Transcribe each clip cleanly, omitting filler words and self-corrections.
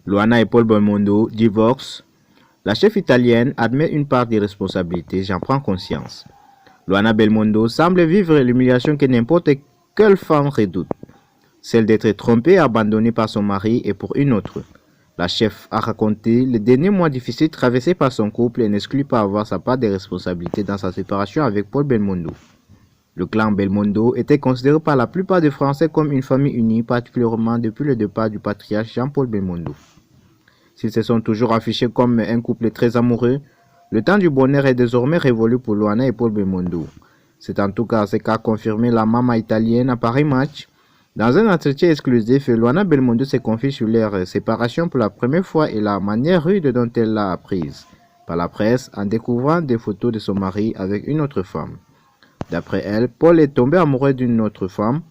Luana et Paul Belmondo divorcent. La chef italienne admet une part des responsabilités, j'en prends conscience. Luana Belmondo semble vivre l'humiliation que n'importe quelle femme redoute, celle d'être trompée et abandonnée par son mari et pour une autre. La chef a raconté les derniers mois difficiles traversés par son couple et n'exclut pas avoir sa part des responsabilités dans sa séparation avec Paul Belmondo. Le clan Belmondo était considéré par la plupart des Français comme une famille unie, particulièrement depuis le départ du patriarche Jean-Paul Belmondo. S'ils se sont toujours affichés comme un couple très amoureux, le temps du bonheur est désormais révolu pour Luana et Paul Belmondo. C'est en tout cas ce qu'a confirmé la maman italienne à Paris Match. Dans un entretien exclusif, Luana Belmondo s'est confiée sur leur séparation pour la première fois et la manière rude dont elle l'a apprise par la presse en découvrant des photos de son mari avec une autre femme. D'après elle, Paul est tombé amoureux d'une autre femme,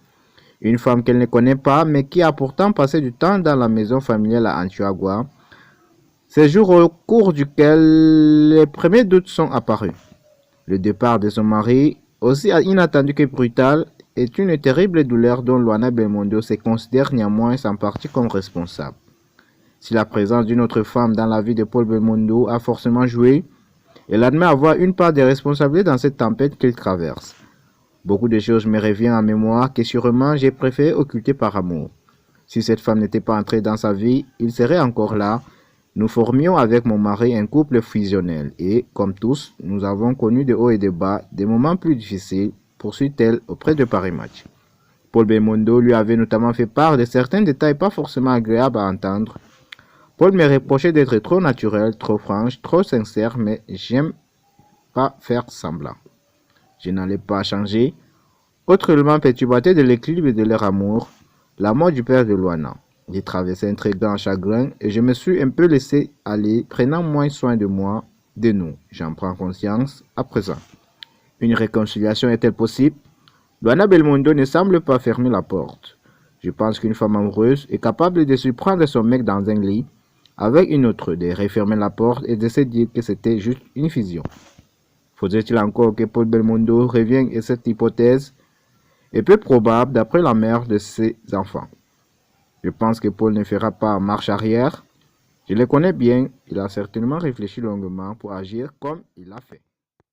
une femme qu'elle ne connaît pas mais qui a pourtant passé du temps dans la maison familiale à Antiagua, séjour au cours duquel les premiers doutes sont apparus. Le départ de son mari, aussi inattendu que brutal, est une terrible douleur dont Luana Belmondo se considère néanmoins en partie comme responsable. Si la présence d'une autre femme dans la vie de Paul Belmondo a forcément joué, elle admet avoir une part de responsabilité dans cette tempête qu'il traverse. Beaucoup de choses me reviennent en mémoire que sûrement j'ai préféré occulter par amour. Si cette femme n'était pas entrée dans sa vie, il serait encore là. Nous formions avec mon mari un couple fusionnel et, comme tous, nous avons connu de hauts et de bas, des moments plus difficiles, poursuit-elle auprès de Paris Match. Paul Belmondo lui avait notamment fait part de certains détails pas forcément agréables à entendre. Paul me reprochait d'être trop naturel, trop franche, trop sincère, mais j'aime pas faire semblant. Je n'allais pas changer. Autre élément perturbateur de l'équilibre de leur amour, la mort du père de Luana. J'ai traversé un très grand chagrin et je me suis un peu laissé aller, prenant moins soin de moi, de nous. J'en prends conscience à présent. Une réconciliation est-elle possible? Luana Belmondo ne semble pas fermer la porte. Je pense qu'une femme amoureuse est capable de surprendre son mec dans un lit, avec une autre, de refermer la porte et de se dire que c'était juste une fusion. Faudrait-il encore que Paul Belmondo revienne à cette hypothèse? Est peu probable d'après la mère de ses enfants. Je pense que Paul ne fera pas marche arrière. Je le connais bien, il a certainement réfléchi longuement pour agir comme il l'a fait.